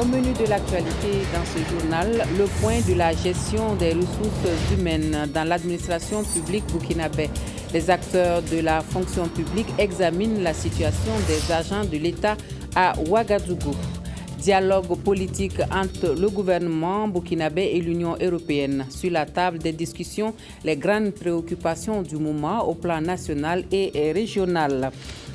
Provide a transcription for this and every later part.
menu de l'actualité dans ce journal, le point de la gestion des ressources humaines dans l'administration publique burkinabé. Les acteurs de la fonction publique examinent la situation des agents de l'État à Ouagadougou. Dialogue politique entre le gouvernement burkinabé et l'Union européenne. Sur la table des discussions, les grandes préoccupations du moment au plan national et régional.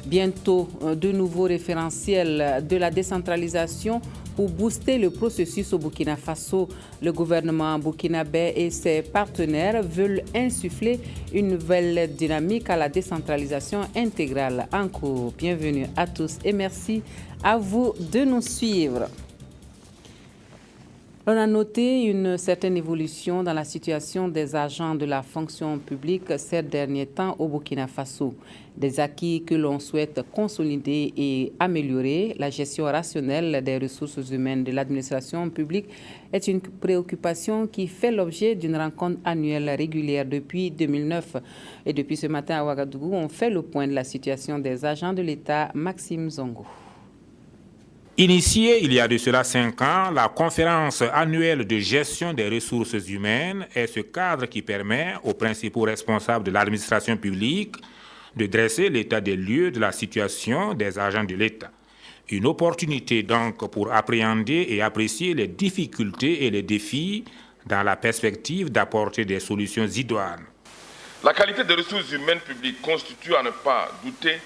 Bientôt, de nouveaux référentiels de la décentralisation pour booster le processus au Burkina Faso. Le gouvernement burkinabé et ses partenaires veulent insuffler une nouvelle dynamique à la décentralisation intégrale en cours. Bienvenue à tous et merci à vous de nous suivre. On a noté une certaine évolution dans la situation des agents de la fonction publique ces derniers temps au Burkina Faso. Des acquis que l'on souhaite consolider et améliorer. La gestion rationnelle des ressources humaines de l'administration publique est une préoccupation qui fait l'objet d'une rencontre annuelle régulière depuis 2009. Et depuis ce matin à Ouagadougou, on fait le point de la situation des agents de l'État. Maxime Zongo. Initiée il y a de cela 5 ans, la conférence annuelle de gestion des ressources humaines est ce cadre qui permet aux principaux responsables de l'administration publique de dresser l'état des lieux de la situation des agents de l'État. Une opportunité donc pour appréhender et apprécier les difficultés et les défis dans la perspective d'apporter des solutions idoines. La qualité des ressources humaines publiques constitue à ne pas douter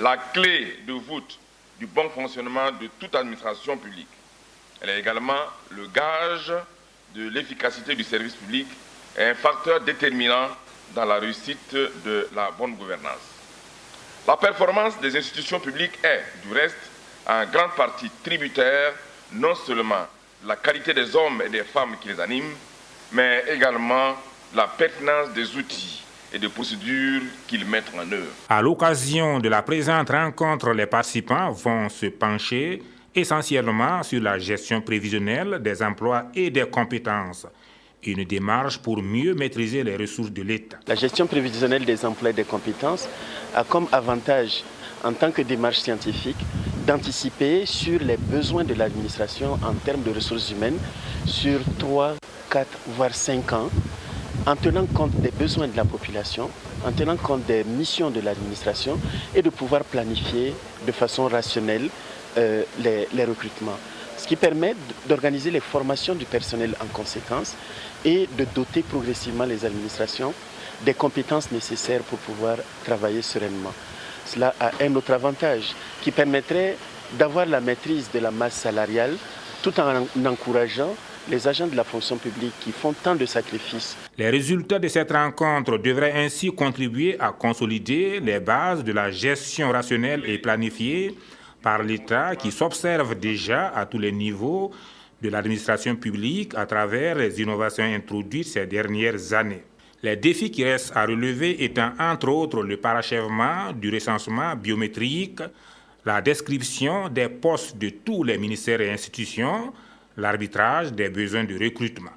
la clé de voûte du bon fonctionnement de toute administration publique. Elle est également le gage de l'efficacité du service public et un facteur déterminant dans la réussite de la bonne gouvernance. La performance des institutions publiques est, du reste, en grande partie tributaire non seulement de la qualité des hommes et des femmes qui les animent, mais également de la pertinence des outils et des procédures qu'ils mettent en œuvre. À l'occasion de la présente rencontre, les participants vont se pencher essentiellement sur la gestion prévisionnelle des emplois et des compétences. Une démarche pour mieux maîtriser les ressources de l'État. La gestion prévisionnelle des emplois et des compétences a comme avantage, en tant que démarche scientifique, d'anticiper sur les besoins de l'administration en termes de ressources humaines sur 3, 4, voire 5 ans, en tenant compte des besoins de la population, en tenant compte des missions de l'administration et de pouvoir planifier de façon rationnelle les recrutements. Ce qui permet d'organiser les formations du personnel en conséquence et de doter progressivement les administrations des compétences nécessaires pour pouvoir travailler sereinement. Cela a un autre avantage qui permettrait d'avoir la maîtrise de la masse salariale tout en encourageant les agents de la fonction publique qui font tant de sacrifices. Les résultats de cette rencontre devraient ainsi contribuer à consolider les bases de la gestion rationnelle et planifiée par l'État qui s'observe déjà à tous les niveaux de l'administration publique à travers les innovations introduites ces dernières années. Les défis qui restent à relever étant entre autres le parachèvement du recensement biométrique, la description des postes de tous les ministères et institutions, l'arbitrage des besoins de recrutement.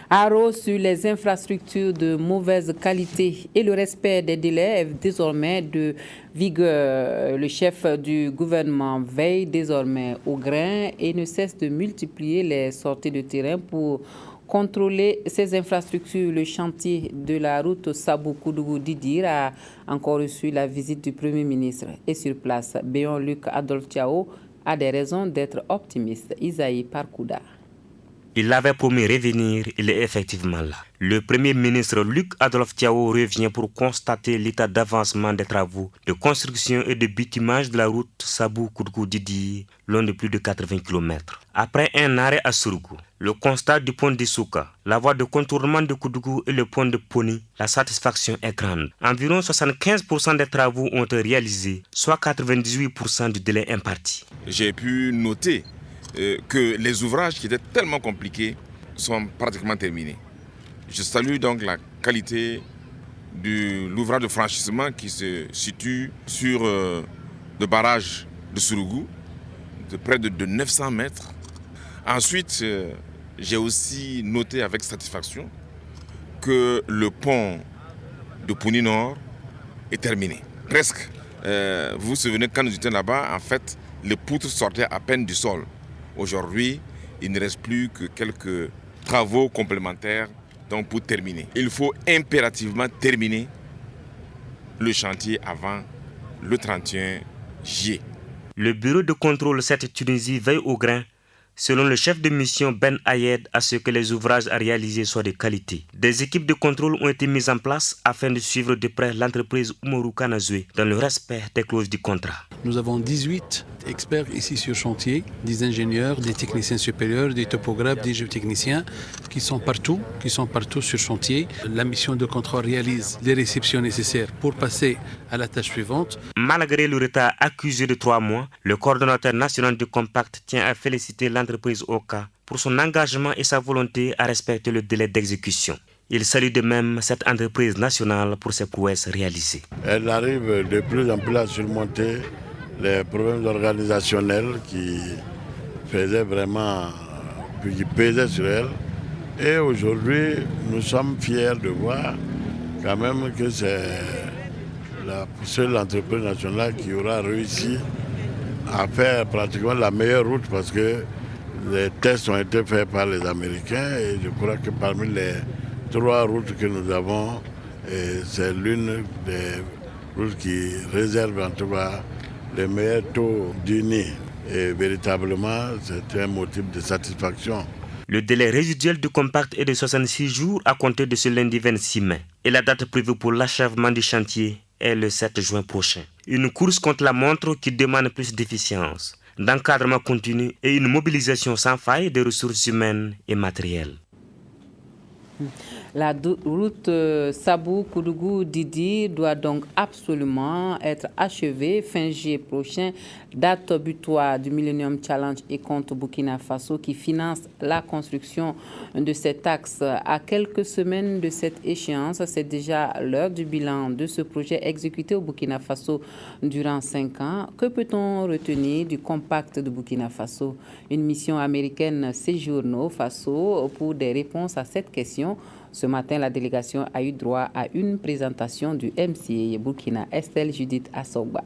Haro sur les infrastructures de mauvaise qualité et le respect des délais est désormais de vigueur. Le chef du gouvernement veille désormais au grain et ne cesse de multiplier les sorties de terrain pour contrôler ces infrastructures. Le chantier de la route Sabou-Koudougou-Didir a encore reçu la visite du Premier ministre. Et sur place, Béon Luc Adolphe Thiao a des raisons d'être optimiste. Isaïe Parkouda. Il avait promis revenir, il est effectivement là. Le Premier ministre Luc Adolphe Thiao revient pour constater l'état d'avancement des travaux de construction et de bitumage de la route Sabou-Koudougou-Didir, long de plus de 80 km. Après un arrêt à Sourougou, le constat du pont d'Issouka, la voie de contournement de Koudougou et le pont de Poni, la satisfaction est grande. Environ 75% des travaux ont été réalisés, soit 98% du délai imparti. J'ai pu noter que les ouvrages qui étaient tellement compliqués sont pratiquement terminés. Je salue donc la qualité de l'ouvrage de franchissement qui se situe sur le barrage de Sourougou, de près de 900 mètres. Ensuite, j'ai aussi noté avec satisfaction que le pont de Poni Nord est terminé. Presque. Vous vous souvenez, quand nous étions là-bas, en fait, les poutres sortaient à peine du sol. Aujourd'hui, il ne reste plus que quelques travaux complémentaires donc pour terminer. Il faut impérativement terminer le chantier avant le 31 juillet. Le bureau de contrôle 7 Tunisie veille au grain, selon le chef de mission Ben Ayed, à ce que les ouvrages à réaliser soient de qualité. Des équipes de contrôle ont été mises en place afin de suivre de près l'entreprise Umoru Kanazue dans le respect des clauses du contrat. Nous avons 18 experts ici sur chantier, des ingénieurs, des techniciens supérieurs, des topographes, des géotechniciens qui sont partout sur chantier. La mission de contrôle réalise les réceptions nécessaires pour passer à la tâche suivante. Malgré le retard accusé de 3 mois, le coordonnateur national du Compact tient à féliciter l'entreprise OCA pour son engagement et sa volonté à respecter le délai d'exécution. Il salue de même cette entreprise nationale pour ses prouesses réalisées. Elle arrive de plus en plus à surmonter les problèmes organisationnels qui faisaient vraiment, qui pesaient sur elle. Et aujourd'hui, nous sommes fiers de voir quand même que c'est la seule entreprise nationale qui aura réussi à faire pratiquement la meilleure route parce que les tests ont été faits par les Américains et je crois que parmi les 3 routes que nous avons, c'est l'une des routes qui réserve en tout cas les meilleurs taux d'UNI. Et véritablement, c'est un motif de satisfaction. Le délai résiduel du compact est de 66 jours à compter de ce lundi 26 mai. Et la date prévue pour l'achèvement du chantier est le 7 juin prochain. Une course contre la montre qui demande plus d'efficience, d'encadrement continu et une mobilisation sans faille des ressources humaines et matérielles. La route Sabou-Koudougou-Didi doit donc absolument être achevée fin juillet prochain, date butoir du Millennium Challenge et compte Burkina Faso qui finance la construction de cet axe. À quelques semaines de cette échéance, c'est déjà l'heure du bilan de ce projet exécuté au Burkina Faso durant 5 ans. Que peut-on retenir du compact de Burkina Faso? Une mission américaine séjourne au Faso pour des réponses à cette question. Ce matin, la délégation a eu droit à une présentation du MCA Burkina. Estelle Judith Assogba.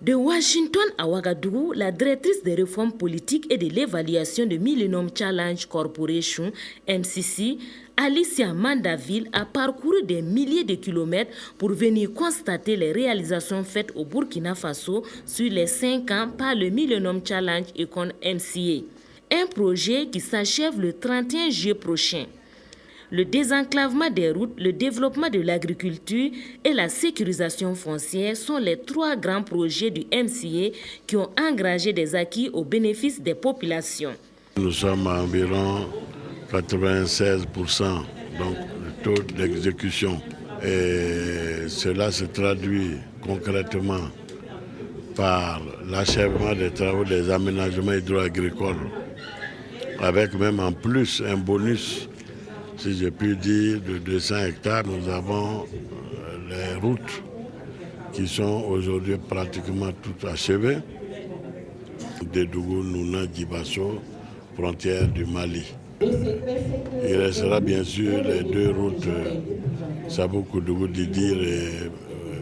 De Washington à Ouagadougou, la directrice des réformes politiques et de l'évaluation de Millennium Challenge Corporation, MCC, Alicia Mandaville, a parcouru des milliers de kilomètres pour venir constater les réalisations faites au Burkina Faso sur les 5 ans par le Millennium Challenge et con MCA. Un projet qui s'achève le 31 juillet prochain. Le désenclavement des routes, le développement de l'agriculture et la sécurisation foncière sont les 3 grands projets du MCA qui ont engrangé des acquis au bénéfice des populations. Nous sommes à environ 96% donc le taux d'exécution. Et cela se traduit concrètement par l'achèvement des travaux des aménagements hydro-agricoles, avec même en plus un bonus, si je puis dire, de 200 hectares. Nous avons les routes qui sont aujourd'hui pratiquement toutes achevées, de Dougou, Nouna, Djibasso, frontière du Mali. Il restera bien sûr les 2 routes Sabou-Koudougou-Didi et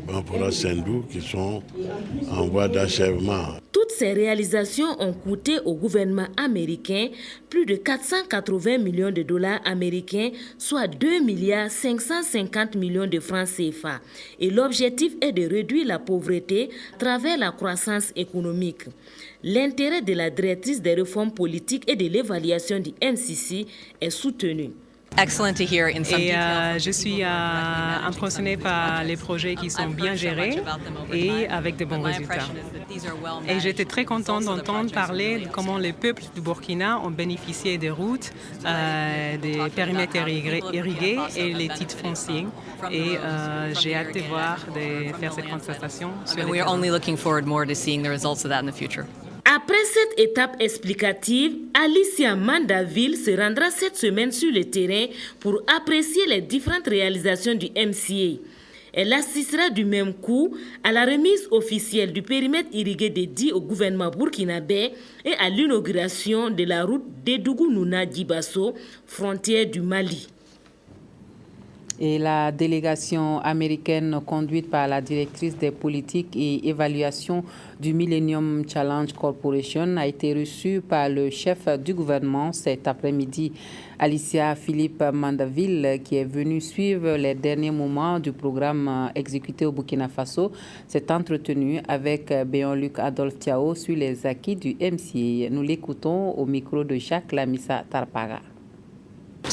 Banfora-Sendou qui sont en voie d'achèvement. Toutes ces réalisations ont coûté au gouvernement américain plus de 480 millions de dollars américains, soit 2,550 milliards de francs CFA. Et l'objectif est de réduire la pauvreté à travers la croissance économique. L'intérêt de la directrice des réformes politiques et de l'évaluation du MCC est soutenu. Et je suis impressionnée par les projets qui sont bien gérés et avec de bons résultats. Et j'étais très contente d'entendre parler de comment les peuples du Burkina ont bénéficié des routes, des périmètres irrigués et les titres fonciers. Et j'ai hâte de faire cette constatation. Après cette étape explicative, Alicia Mandaville se rendra cette semaine sur le terrain pour apprécier les différentes réalisations du MCA. Elle assistera du même coup à la remise officielle du périmètre irrigué dédié au gouvernement burkinabé et à l'inauguration de la route Dédougou-Nouna-Djibasso, frontière du Mali. Et la délégation américaine conduite par la directrice des politiques et évaluation du Millennium Challenge Corporation a été reçue par le chef du gouvernement cet après-midi. Alicia Philippe Mandaville, qui est venue suivre les derniers moments du programme exécuté au Burkina Faso, s'est entretenue avec Béon-Luc Adolphe Thiaw sur les acquis du MCA. Nous l'écoutons au micro de Jacques Lamissa Tarpaga.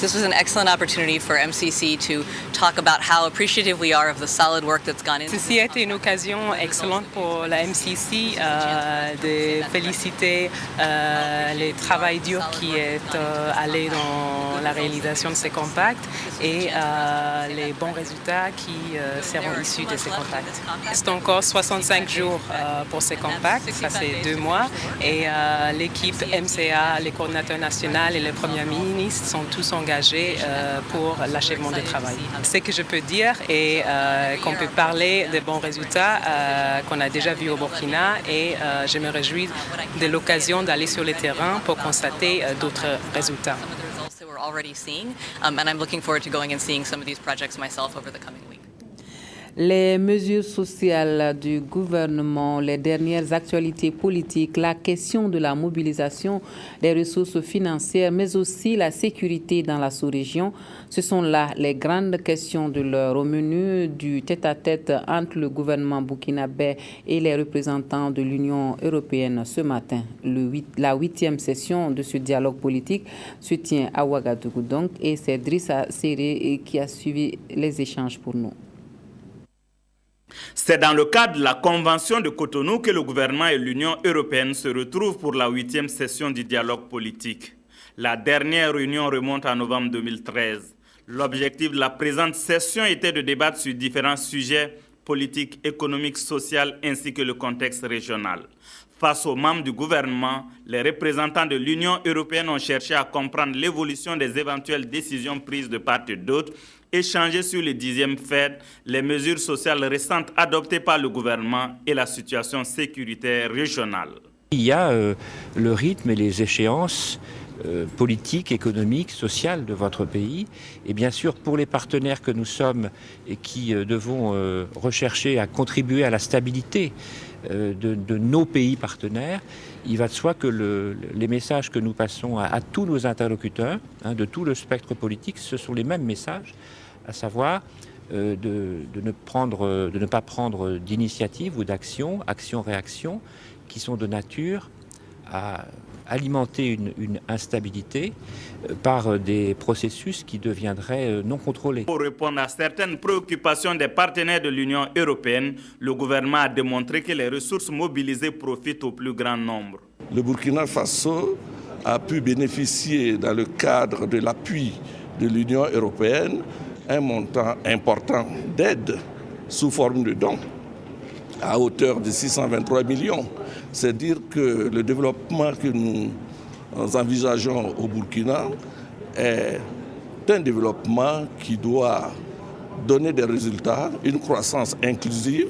This was an excellent opportunity for MCC to talk about how appreciative we are of the solid work that's gone into. Ceci a été une occasion excellente pour la MCC de féliciter le travail dur qui est allé dans la réalisation de ces compacts et les bons résultats qui seront issus de ces compacts. C'est encore 65 jours pour ces compacts, ça c'est 2 mois, et l'équipe MCA, les coordinateurs nationaux et le Premier ministre sont tous engagés pour l'achèvement du travail. Ce que je peux dire est qu'on peut parler de bons résultats qu'on a déjà vus au Burkina et je me réjouis de l'occasion d'aller sur le terrain pour constater d'autres résultats. Les mesures sociales du gouvernement, les dernières actualités politiques, la question de la mobilisation des ressources financières, mais aussi la sécurité dans la sous-région, ce sont là les grandes questions de l'heure au menu du tête-à-tête entre le gouvernement burkinabé et les représentants de l'Union européenne ce matin. La 8e session de ce dialogue politique se tient à Ouagadougou donc, et c'est Drissa Séré qui a suivi les échanges pour nous. C'est dans le cadre de la Convention de Cotonou que le gouvernement et l'Union européenne se retrouvent pour la 8e session du dialogue politique. La dernière réunion remonte à novembre 2013. L'objectif de la présente session était de débattre sur différents sujets politiques, économiques, sociaux ainsi que le contexte régional. Face aux membres du gouvernement, les représentants de l'Union européenne ont cherché à comprendre l'évolution des éventuelles décisions prises de part et d'autre, échanger sur le 10e FED, les mesures sociales récentes adoptées par le gouvernement et la situation sécuritaire régionale. Il y a le rythme et les échéances politiques, économiques, sociales de votre pays. Et bien sûr, pour les partenaires que nous sommes et qui devons rechercher à contribuer à la stabilité de nos pays partenaires, il va de soi que les messages que nous passons à tous nos interlocuteurs, de tout le spectre politique, ce sont les mêmes messages, à savoir de ne pas prendre d'initiative ou d'action, action-réaction, qui sont de nature à alimenter une instabilité par des processus qui deviendraient non contrôlés. Pour répondre à certaines préoccupations des partenaires de l'Union européenne, le gouvernement a démontré que les ressources mobilisées profitent au plus grand nombre. Le Burkina Faso a pu bénéficier dans le cadre de l'appui de l'Union européenne un montant important d'aide sous forme de dons à hauteur de 623 millions. C'est dire que le développement que nous envisageons au Burkina est un développement qui doit donner des résultats, une croissance inclusive,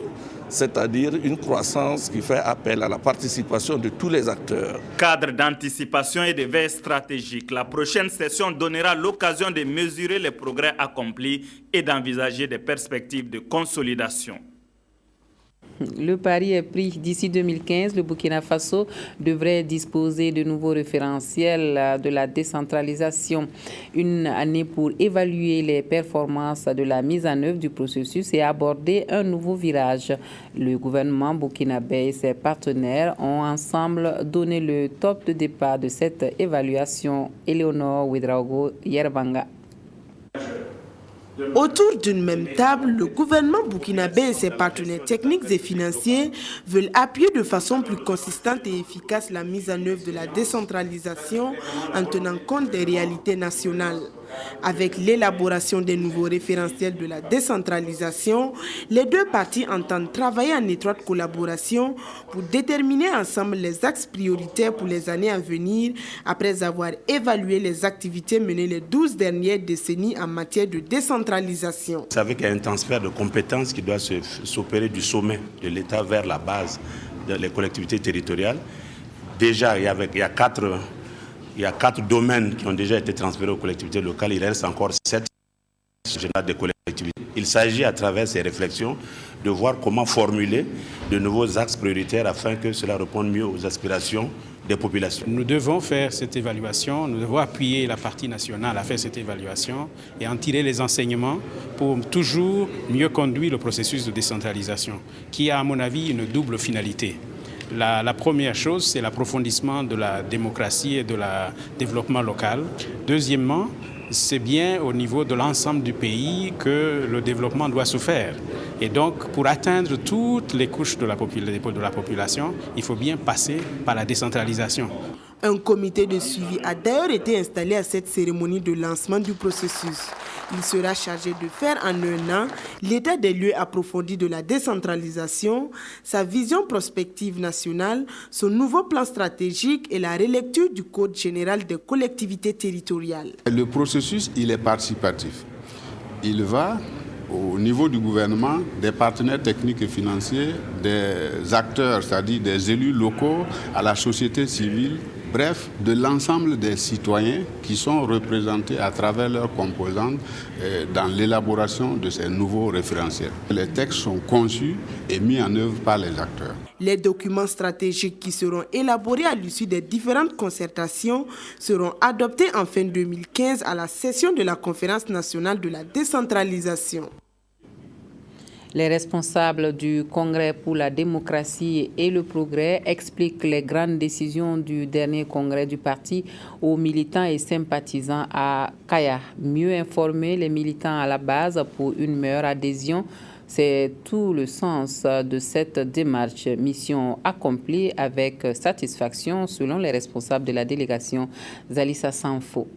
c'est-à-dire une croissance qui fait appel à la participation de tous les acteurs. Cadre d'anticipation et de veille stratégique, la prochaine session donnera l'occasion de mesurer les progrès accomplis et d'envisager des perspectives de consolidation. Le pari est pris. D'ici 2015, le Burkina Faso devrait disposer de nouveaux référentiels de la décentralisation. Une année pour évaluer les performances de la mise en œuvre du processus et aborder un nouveau virage. Le gouvernement burkinabé et ses partenaires ont ensemble donné le top de départ de cette évaluation. Éléonore Ouedraogo, Yerbanga. Autour d'une même table, le gouvernement burkinabé et ses partenaires techniques et financiers veulent appuyer de façon plus consistante et efficace la mise en œuvre de la décentralisation en tenant compte des réalités nationales. Avec l'élaboration des nouveaux référentiels de la décentralisation, les deux parties entendent travailler en étroite collaboration pour déterminer ensemble les axes prioritaires pour les années à venir après avoir évalué les activités menées les 12 dernières décennies en matière de décentralisation. C'est avec un transfert de compétences qui doit s'opérer du sommet de l'État vers la base des collectivités territoriales. Déjà, il y a 4 domaines qui ont déjà été transférés aux collectivités locales. Il reste encore 7 générales des collectivités Il s'agit à travers ces réflexions de voir comment formuler de nouveaux axes prioritaires afin que cela réponde mieux aux aspirations des populations. Nous devons faire cette évaluation, nous devons appuyer la partie nationale à faire cette évaluation et en tirer les enseignements pour toujours mieux conduire le processus de décentralisation qui a à mon avis une double finalité. La première chose, c'est l'approfondissement de la démocratie et de la développement local. Deuxièmement, c'est bien au niveau de l'ensemble du pays que le développement doit se faire. Et donc, pour atteindre toutes les couches de la population, il faut bien passer par la décentralisation. Un comité de suivi a d'ailleurs été installé à cette cérémonie de lancement du processus. Il sera chargé de faire en un an l'état des lieux approfondi de la décentralisation, sa vision prospective nationale, son nouveau plan stratégique et la relecture du Code général des collectivités territoriales. Le processus, il est participatif. Il va au niveau du gouvernement, des partenaires techniques et financiers, des acteurs, c'est-à-dire des élus locaux, à la société civile, bref, de l'ensemble des citoyens qui sont représentés à travers leurs composantes dans l'élaboration de ces nouveaux référentiels. Les textes sont conçus et mis en œuvre par les acteurs. Les documents stratégiques qui seront élaborés à l'issue des différentes concertations seront adoptés en fin 2015 à la session de la Conférence nationale de la décentralisation. Les responsables du Congrès pour la démocratie et le progrès expliquent les grandes décisions du dernier congrès du parti aux militants et sympathisants à Kaya. Mieux informer les militants à la base pour une meilleure adhésion, c'est tout le sens de cette démarche. Mission accomplie avec satisfaction selon les responsables de la délégation. Zalissa Sanfo.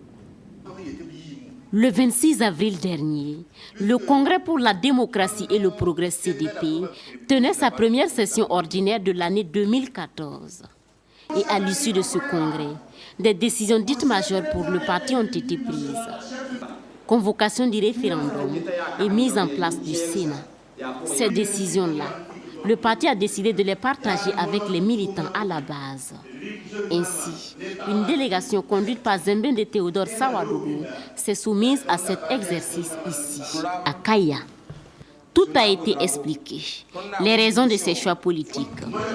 Le 26 avril dernier, le Congrès pour la démocratie et le progrès CDP tenait sa première session ordinaire de l'année 2014. Et à l'issue de ce congrès, des décisions dites majeures pour le parti ont été prises. Convocation du référendum et mise en place du Sénat. Ces décisions-là, le parti a décidé de les partager avec les militants à la base. Ainsi, une délégation conduite par Zembende Théodore Sawadougou s'est soumise à cet exercice ici, à Kaya. Tout a été expliqué. Les raisons de ces choix politiques,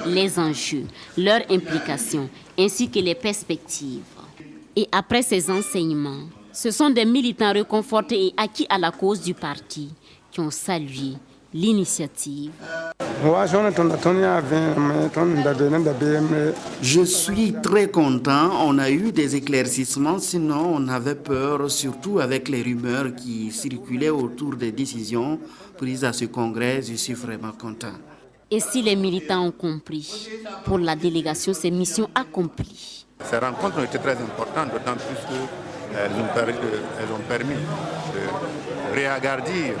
les enjeux, leur implication, ainsi que les perspectives. Et après ces enseignements, ce sont des militants réconfortés et acquis à la cause du parti qui ont salué l'initiative. Je suis très content. On a eu des éclaircissements, sinon on avait peur, surtout avec les rumeurs qui circulaient autour des décisions prises à ce congrès. Je suis vraiment content. Et si les militants ont compris, pour la délégation, c'est mission accomplie. Ces rencontres ont été très importantes, d'autant plus qu'elles ont permis de réagrandir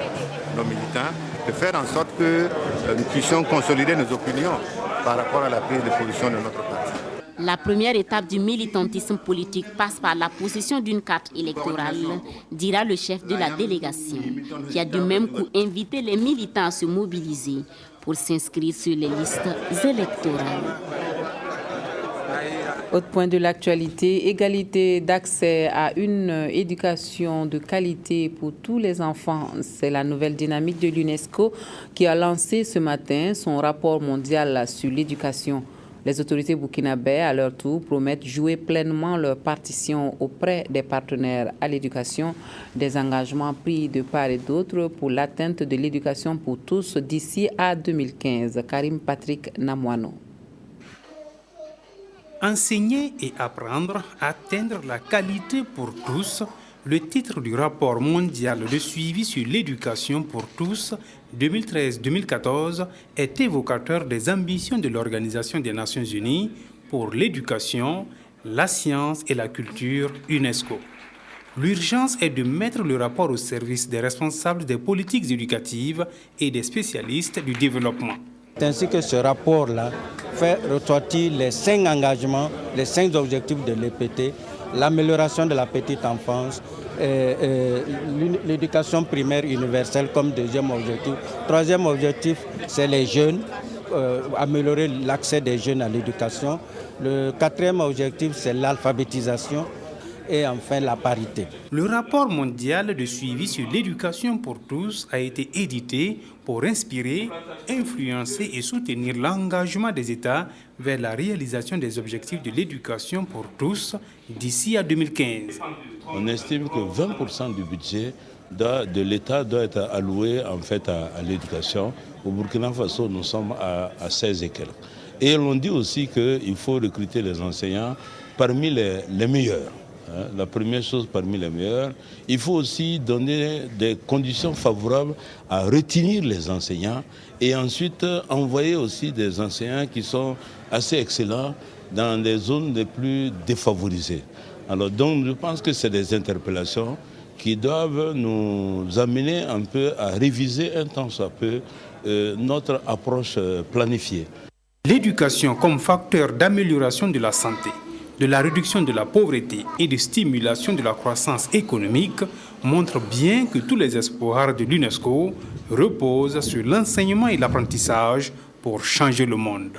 nos militants, de faire en sorte que nous puissions consolider nos opinions par rapport à la prise de position de notre parti. La première étape du militantisme politique passe par la possession d'une carte électorale, dira le chef de la délégation, qui a du même coup invité les militants à se mobiliser pour s'inscrire sur les listes électorales. Autre point de l'actualité, égalité d'accès à une éducation de qualité pour tous les enfants. C'est la nouvelle dynamique de l'UNESCO qui a lancé ce matin son rapport mondial sur l'éducation. Les autorités burkinabées, à leur tour, promettent jouer pleinement leur partition auprès des partenaires à l'éducation, des engagements pris de part et d'autre pour l'atteinte de l'éducation pour tous d'ici à 2015. Karim Patrick Namouano. Enseigner et apprendre à atteindre la qualité pour tous, le titre du rapport mondial de suivi sur l'éducation pour tous 2013-2014 est évocateur des ambitions de l'Organisation des Nations Unies pour l'éducation, la science et la culture UNESCO. L'urgence est de mettre le rapport au service des responsables des politiques éducatives et des spécialistes du développement. C'est ainsi que ce rapport-là fait ressortir les 5 engagements, les 5 objectifs de l'EPT, l'amélioration de la petite enfance, l'éducation primaire universelle comme deuxième objectif. Troisième objectif, c'est les jeunes, améliorer l'accès des jeunes à l'éducation. Le quatrième objectif, c'est l'alphabétisation. et enfin la parité. Le rapport mondial de suivi sur l'éducation pour tous a été édité pour inspirer, influencer et soutenir l'engagement des États vers la réalisation des objectifs de l'éducation pour tous d'ici à 2015. On estime que 20% du budget de l'État doit être alloué en fait à l'éducation. Au Burkina Faso, nous sommes à 16 et quelques. Et l'on dit aussi qu'il faut recruter les enseignants parmi les meilleurs. La première chose parmi les meilleurs. Il faut aussi donner des conditions favorables à retenir les enseignants et ensuite envoyer aussi des enseignants qui sont assez excellents dans les zones les plus défavorisées. Alors donc je pense que c'est des interpellations qui doivent nous amener un peu à réviser un tant soit peu notre approche planifiée. L'éducation comme facteur d'amélioration de la santé, de la réduction de la pauvreté et de stimulation de la croissance économique montre bien que tous les espoirs de l'UNESCO reposent sur l'enseignement et l'apprentissage pour changer le monde.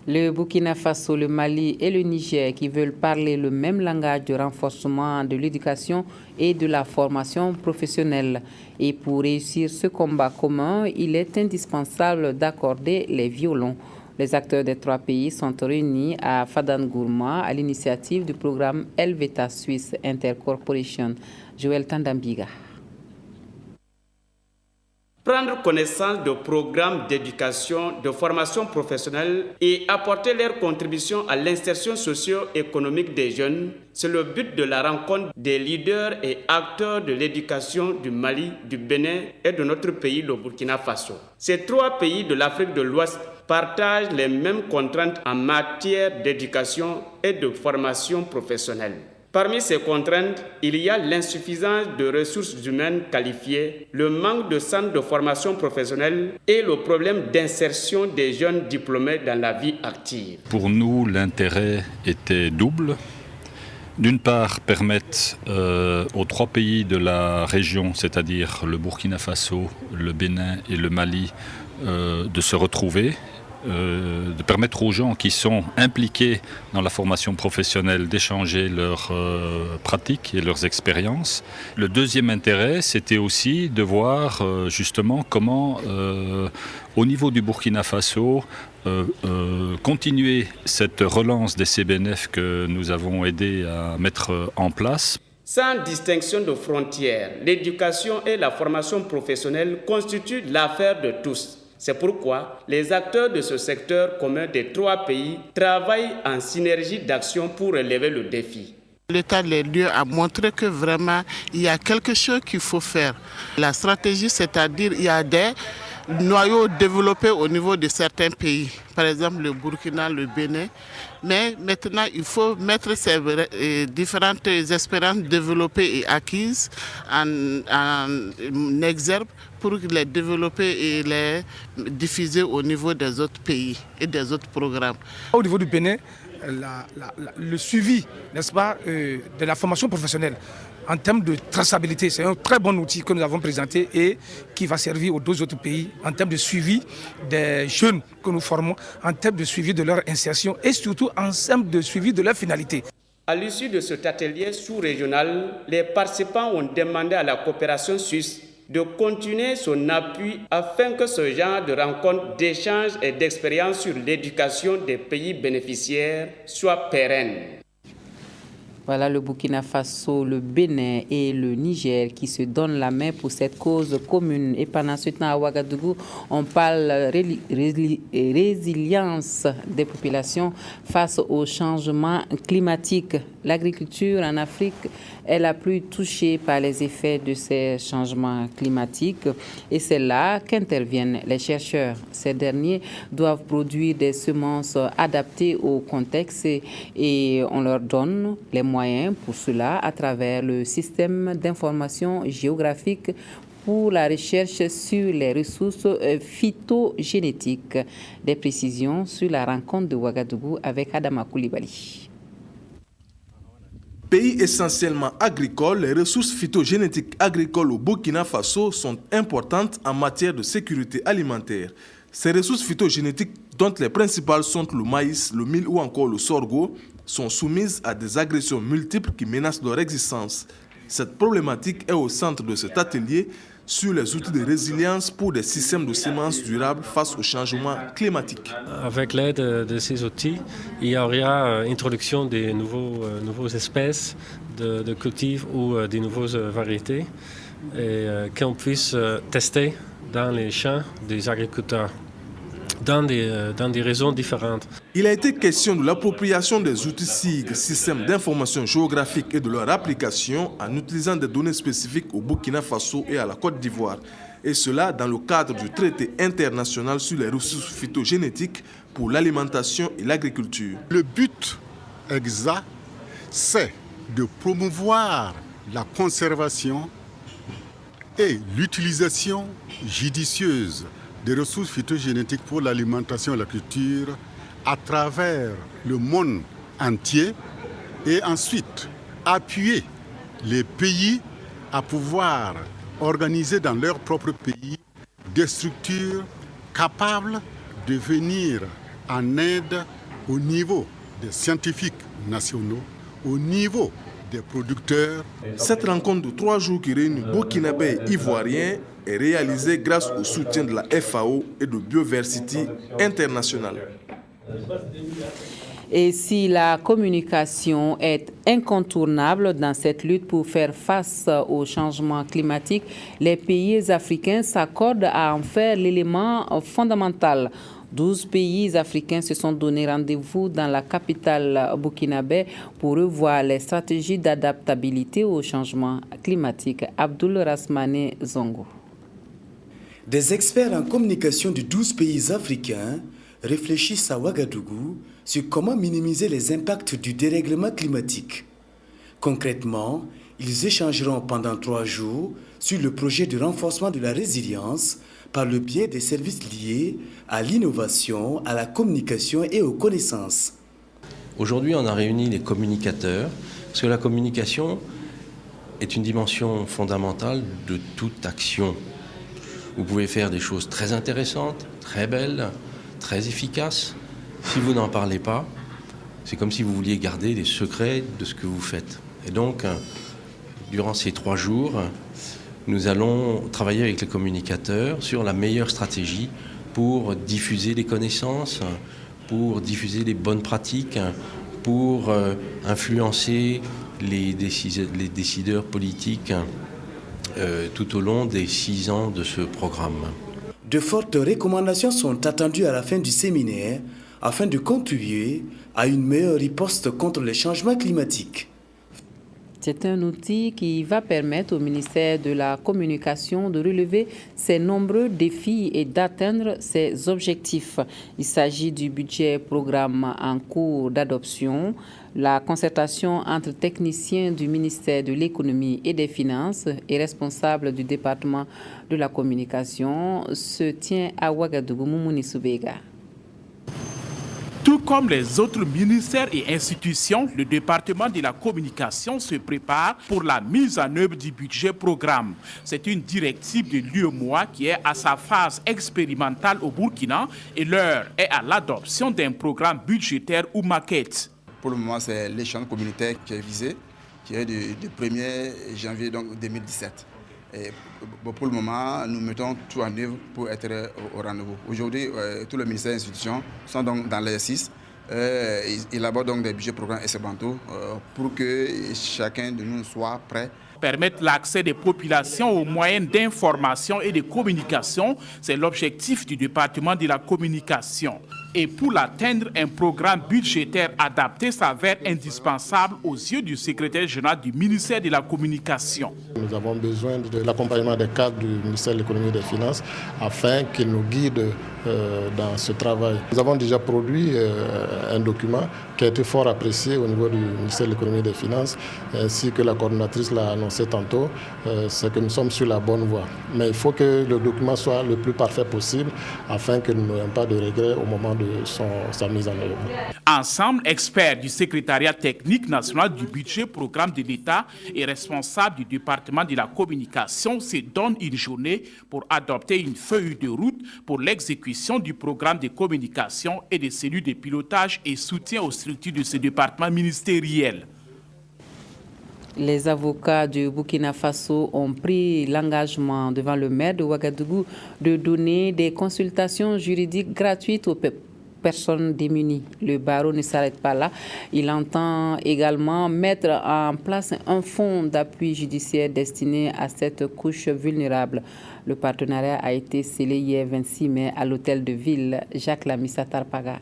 Le Burkina Faso, le Mali et le Niger qui veulent parler le même langage de renforcement de l'éducation et de la formation professionnelle. Et pour réussir ce combat commun, il est indispensable d'accorder les violons. Les acteurs des trois pays sont réunis à Fadangourma à l'initiative du programme Helveta Suisse Intercorporation. Joël Tandambiga. Prendre connaissance de programmes d'éducation, de formation professionnelle et apporter leur contribution à l'insertion socio-économique des jeunes, c'est le but de la rencontre des leaders et acteurs de l'éducation du Mali, du Bénin et de notre pays, le Burkina Faso. Ces trois pays de l'Afrique de l'Ouest partagent les mêmes contraintes en matière d'éducation et de formation professionnelle. Parmi ces contraintes, il y a l'insuffisance de ressources humaines qualifiées, le manque de centres de formation professionnelle et le problème d'insertion des jeunes diplômés dans la vie active. Pour nous, l'intérêt était double. D'une part, permettre aux trois pays de la région, c'est-à-dire le Burkina Faso, le Bénin et le Mali, de se retrouver, de permettre aux gens qui sont impliqués dans la formation professionnelle d'échanger leurs pratiques et leurs expériences. Le deuxième intérêt, c'était aussi de voir justement comment, au niveau du Burkina Faso, continuer cette relance des CBNF que nous avons aidé à mettre en place. Sans distinction de frontières, l'éducation et la formation professionnelle constituent l'affaire de tous. C'est pourquoi les acteurs de ce secteur commun des trois pays travaillent en synergie d'action pour relever le défi. L'état des lieux a montré que vraiment il y a quelque chose qu'il faut faire. La stratégie, c'est-à-dire il y a des noyaux développés au niveau de certains pays, par exemple le Burkina, le Bénin. Mais maintenant, il faut mettre ces différentes expériences développées et acquises en exergue pour les développer et les diffuser au niveau des autres pays et des autres programmes. Au niveau du Bénin, le suivi, n'est-ce pas, de la formation professionnelle en termes de traçabilité, c'est un très bon outil que nous avons présenté et qui va servir aux deux autres pays en termes de suivi des jeunes que nous formons, en termes de suivi de leur insertion et surtout en termes de suivi de leur finalité. À l'issue de cet atelier sous-régional, les participants ont demandé à la coopération suisse de continuer son appui afin que ce genre de rencontres, d'échanges et d'expériences sur l'éducation des pays bénéficiaires soit pérenne. Voilà le Burkina Faso, le Bénin et le Niger qui se donnent la main pour cette cause commune. Et pendant ce temps, à Ouagadougou, on parle résilience des populations face au changement climatique. L'agriculture en Afrique est la plus touchée par les effets de ces changements climatiques et c'est là qu'interviennent les chercheurs. Ces derniers doivent produire des semences adaptées au contexte et on leur donne les moyens pour cela à travers le système d'information géographique pour la recherche sur les ressources phytogénétiques. Des précisions sur la rencontre de Ouagadougou avec Adama Koulibaly. Pays essentiellement agricole, les ressources phytogénétiques agricoles au Burkina Faso sont importantes en matière de sécurité alimentaire. Ces ressources phytogénétiques, dont les principales sont le maïs, le mil ou encore le sorgho, sont soumises à des agressions multiples qui menacent leur existence. Cette problématique est au centre de cet atelier sur les outils de résilience pour des systèmes de semences durables face au changement climatique. Avec l'aide de ces outils, il y aura introduction des nouveaux espèces de cultifs ou des nouvelles variétés et qu'on puisse tester dans les champs des agriculteurs. Dans des raisons différentes. Il a été question de l'appropriation des outils SIG, systèmes d'information géographique, et de leur application en utilisant des données spécifiques au Burkina Faso et à la Côte d'Ivoire. Et cela dans le cadre du traité international sur les ressources phytogénétiques pour l'alimentation et l'agriculture. Le but exact, c'est de promouvoir la conservation et l'utilisation judicieuse des ressources phytogénétiques pour l'alimentation et la culture à travers le monde entier et ensuite appuyer les pays à pouvoir organiser dans leur propre pays des structures capables de venir en aide au niveau des scientifiques nationaux, au niveau des producteurs. Cette rencontre de 3 jours qui réunit Burkinabés et Ivoiriens est réalisée grâce au soutien de la FAO et de Bioversity International. Et si la communication est incontournable dans cette lutte pour faire face au changement climatique, les pays africains s'accordent à en faire l'élément fondamental. 12 pays africains se sont donné rendez-vous dans la capitale burkinabé pour revoir les stratégies d'adaptabilité au changement climatique. Abdoul Rasmane Zongo. Des experts en communication de 12 pays africains réfléchissent à Ouagadougou sur comment minimiser les impacts du dérèglement climatique. Concrètement, ils échangeront pendant 3 jours sur le projet de renforcement de la résilience par le biais des services liés à l'innovation, à la communication et aux connaissances. Aujourd'hui, on a réuni les communicateurs, parce que la communication est une dimension fondamentale de toute action. Vous pouvez faire des choses très intéressantes, très belles, très efficaces. Si vous n'en parlez pas, c'est comme si vous vouliez garder les secrets de ce que vous faites. Et donc, durant ces 3 jours, nous allons travailler avec les communicateurs sur la meilleure stratégie pour diffuser les connaissances, pour diffuser les bonnes pratiques, pour influencer les décideurs politiques tout au long des 6 ans de ce programme. De fortes recommandations sont attendues à la fin du séminaire afin de contribuer à une meilleure riposte contre les changements climatiques. C'est un outil qui va permettre au ministère de la Communication de relever ses nombreux défis et d'atteindre ses objectifs. Il s'agit du budget programme en cours d'adoption. La concertation entre techniciens du ministère de l'Économie et des Finances et responsables du département de la communication se tient à Ouagadougou, Moumouni Soubega. Tout comme les autres ministères et institutions, le département de la communication se prépare pour la mise en œuvre du budget programme. C'est une directive de l'UEMOA qui est à sa phase expérimentale au Burkina et l'heure est à l'adoption d'un programme budgétaire ou maquette. Pour le moment, c'est l'échange communautaire qui est visé, qui est du 1er janvier 2017. Et pour le moment, nous mettons tout en œuvre pour être au rendez-vous. Aujourd'hui, tous les ministères et institutions sont donc dans l'exercice. Ils élaborent donc des budgets programmes expérimentaux pour que chacun de nous soit prêt. Permettre l'accès des populations aux moyens d'information et de communication, c'est l'objectif du département de la communication. Et pour l'atteindre, un programme budgétaire adapté s'avère indispensable aux yeux du secrétaire général du ministère de la Communication. Nous avons besoin de l'accompagnement des cadres du ministère de l'Économie et des Finances afin qu'ils nous guident dans ce travail. Nous avons déjà produit un document qui a été fort apprécié au niveau du ministère de l'Économie et des Finances, ainsi que la coordonnatrice l'a annoncé tantôt, c'est que nous sommes sur la bonne voie. Mais il faut que le document soit le plus parfait possible afin que nous n'ayons pas de regrets au moment de sa mise en œuvre. Ensemble, experts du secrétariat technique national du budget programme de l'État et responsables du département de la communication se donnent une journée pour adopter une feuille de route pour l'exécution du programme de communication et des cellules de pilotage et soutien aux structures de ce département ministériel. Les avocats du Burkina Faso ont pris l'engagement devant le maire de Ouagadougou de donner des consultations juridiques gratuites aux personnes démunies. Le barreau ne s'arrête pas là. Il entend également mettre en place un fonds d'appui judiciaire destiné à cette couche vulnérable. Le partenariat a été scellé hier 26 mai à l'hôtel de ville Jacques Lamissa Tarpaga.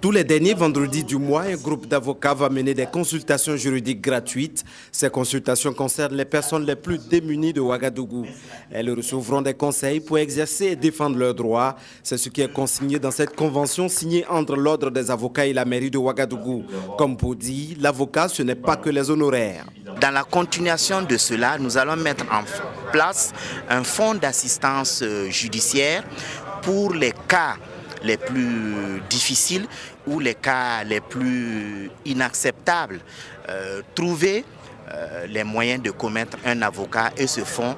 Tous les derniers vendredis du mois, un groupe d'avocats va mener des consultations juridiques gratuites. Ces consultations concernent les personnes les plus démunies de Ouagadougou. Elles recevront des conseils pour exercer et défendre leurs droits. C'est ce qui est consigné dans cette convention signée entre l'Ordre des avocats et la mairie de Ouagadougou. Comme pour dire, l'avocat, ce n'est pas que les honoraires. Dans la continuation de cela, nous allons mettre en place un fonds d'assistance judiciaire pour les cas les plus difficiles ou les cas les plus inacceptables. Trouver les moyens de commettre un avocat et ce fonds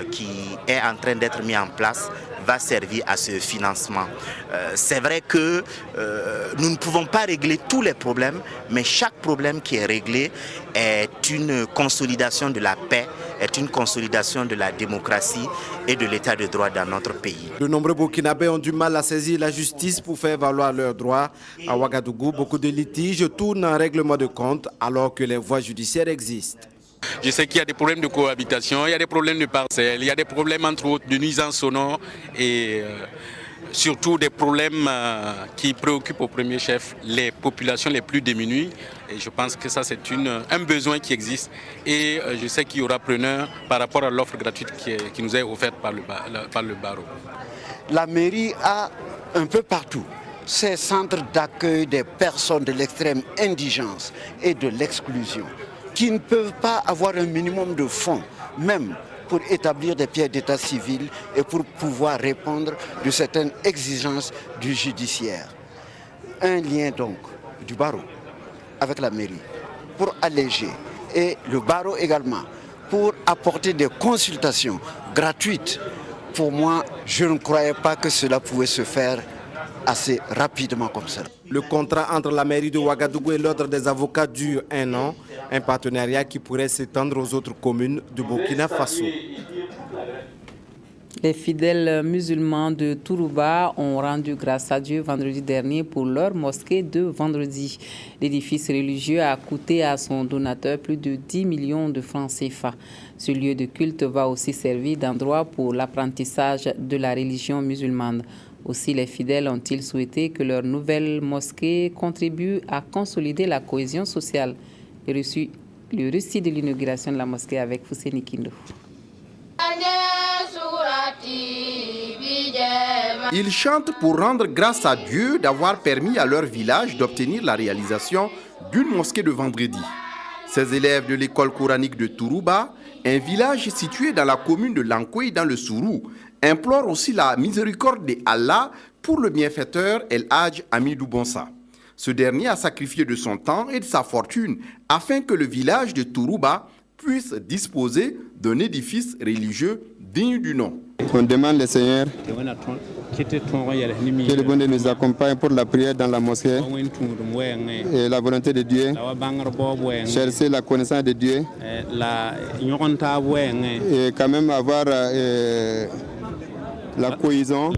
qui est en train d'être mis en place va servir à ce financement. C'est vrai que nous ne pouvons pas régler tous les problèmes, mais chaque problème qui est réglé est une consolidation de la paix, est une consolidation de la démocratie et de l'état de droit dans notre pays. De nombreux Burkinabés ont du mal à saisir la justice pour faire valoir leurs droits. À Ouagadougou, beaucoup de litiges tournent en règlement de compte alors que les voies judiciaires existent. Je sais qu'il y a des problèmes de cohabitation, il y a des problèmes de parcelles, il y a des problèmes entre autres de nuisances sonores et surtout des problèmes qui préoccupent au premier chef les populations les plus démunies. Et je pense que ça c'est un besoin qui existe et je sais qu'il y aura preneur par rapport à l'offre gratuite qui nous est offerte par le barreau. La mairie a un peu partout ces centres d'accueil des personnes de l'extrême indigence et de l'exclusion, qui ne peuvent pas avoir un minimum de fonds, même pour établir des pièces d'état civil et pour pouvoir répondre de certaines exigences du judiciaire. Un lien donc du barreau avec la mairie pour alléger et le barreau également pour apporter des consultations gratuites. Pour moi, je ne croyais pas que cela pouvait se faire assez rapidement comme ça. Le contrat entre la mairie de Ouagadougou et l'Ordre des avocats dure 1 an, un partenariat qui pourrait s'étendre aux autres communes du Burkina Faso. Les fidèles musulmans de Tourouba ont rendu grâce à Dieu vendredi dernier pour leur mosquée de vendredi. L'édifice religieux a coûté à son donateur plus de 10 millions de francs CFA. Ce lieu de culte va aussi servir d'endroit pour l'apprentissage de la religion musulmane. Aussi, les fidèles ont-ils souhaité que leur nouvelle mosquée contribue à consolider la cohésion sociale. Le récit de l'inauguration de la mosquée avec Fousseni Kindo. Ils chantent pour rendre grâce à Dieu d'avoir permis à leur village d'obtenir la réalisation d'une mosquée de vendredi. Ces élèves de l'école coranique de Tourouba, un village situé dans la commune de Lankoué dans le Sourou, implorent aussi la miséricorde d'Allah pour le bienfaiteur El Hadj Amidou Bonsa. Ce dernier a sacrifié de son temps et de sa fortune afin que le village de Tourouba puisse disposer d'un édifice religieux digne du nom. On demande le Seigneur que le bon Dieu nous accompagne pour la prière dans la mosquée et la volonté de Dieu, chercher la connaissance de Dieu et quand même avoir la cohésion,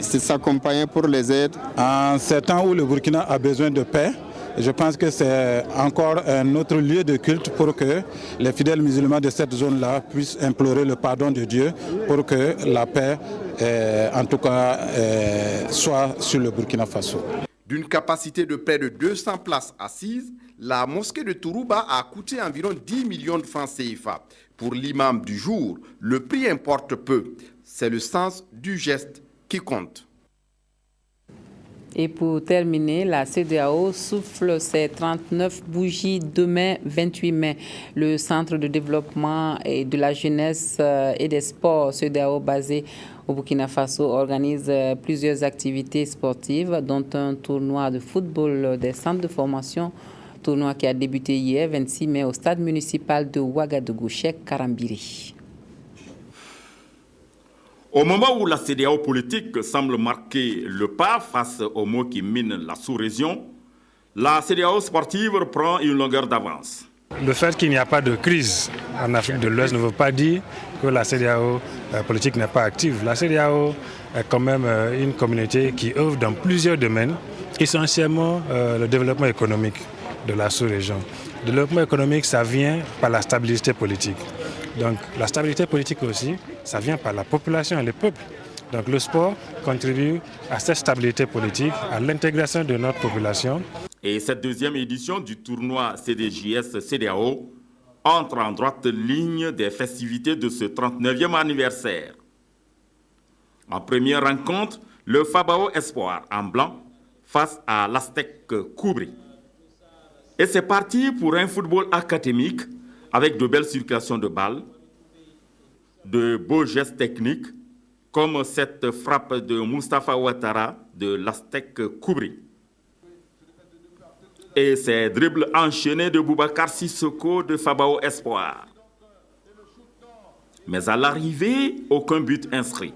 c'est s'accompagner pour les aides. En ces temps où le Burkina a besoin de paix, je pense que c'est encore un autre lieu de culte pour que les fidèles musulmans de cette zone-là puissent implorer le pardon de Dieu pour que la paix, en tout cas, soit sur le Burkina Faso. D'une capacité de près de 200 places assises, la mosquée de Tourouba a coûté environ 10 millions de francs CFA. Pour l'imam du jour, le prix importe peu. C'est le sens du geste qui compte. Et pour terminer, la CEDEAO souffle ses 39 bougies demain 28 mai. Le Centre de développement et de la jeunesse et des sports CEDEAO basé au Burkina Faso organise plusieurs activités sportives, dont un tournoi de football des centres de formation, tournoi qui a débuté hier 26 mai au stade municipal de Ouagadougou, Cheikh Karambiri. Au moment où la CEDEAO politique semble marquer le pas face aux maux qui minent la sous-région, la CEDEAO sportive prend une longueur d'avance. Le fait qu'il n'y a pas de crise en Afrique de l'Ouest ne veut pas dire que la CEDEAO politique n'est pas active. La CEDEAO est quand même une communauté qui œuvre dans plusieurs domaines, essentiellement le développement économique de la sous-région. Le développement économique, ça vient par la stabilité politique. Donc la stabilité politique aussi, ça vient par la population et les peuples. Donc le sport contribue à cette stabilité politique, à l'intégration de notre population. Et cette deuxième édition du tournoi CDJS-CEDEAO entre en droite ligne des festivités de ce 39e anniversaire. En première rencontre, le Fabao Espoir en blanc face à l'Aztec Koubri. Et c'est parti pour un football académique avec de belles circulations de balles, de beaux gestes techniques, comme cette frappe de Moustapha Ouattara de l'Aztec Koubri. Et ces dribbles enchaînés de Boubacar Sissoko de Fabao Espoir. Mais à l'arrivée, aucun but inscrit.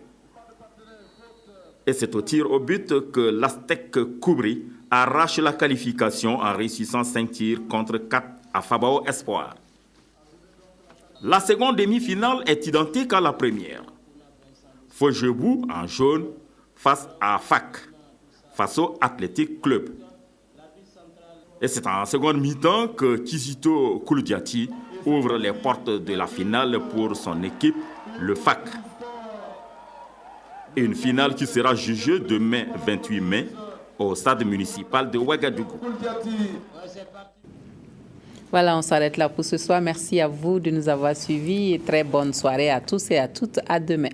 Et c'est au tir au but que l'Aztec Koubri arrache la qualification en réussissant 5 tirs contre 4 à Fabao Espoir. La seconde demi-finale est identique à la première. Fojebou en jaune face à FAC, Faso Athletic Club. Et c'est en seconde mi-temps que Kizito Kouloudiati ouvre les portes de la finale pour son équipe, le FAC. Une finale qui sera jugée demain 28 mai au stade municipal de Ouagadougou. Voilà, on s'arrête là pour ce soir. Merci à vous de nous avoir suivis et très bonne soirée à tous et à toutes. À demain.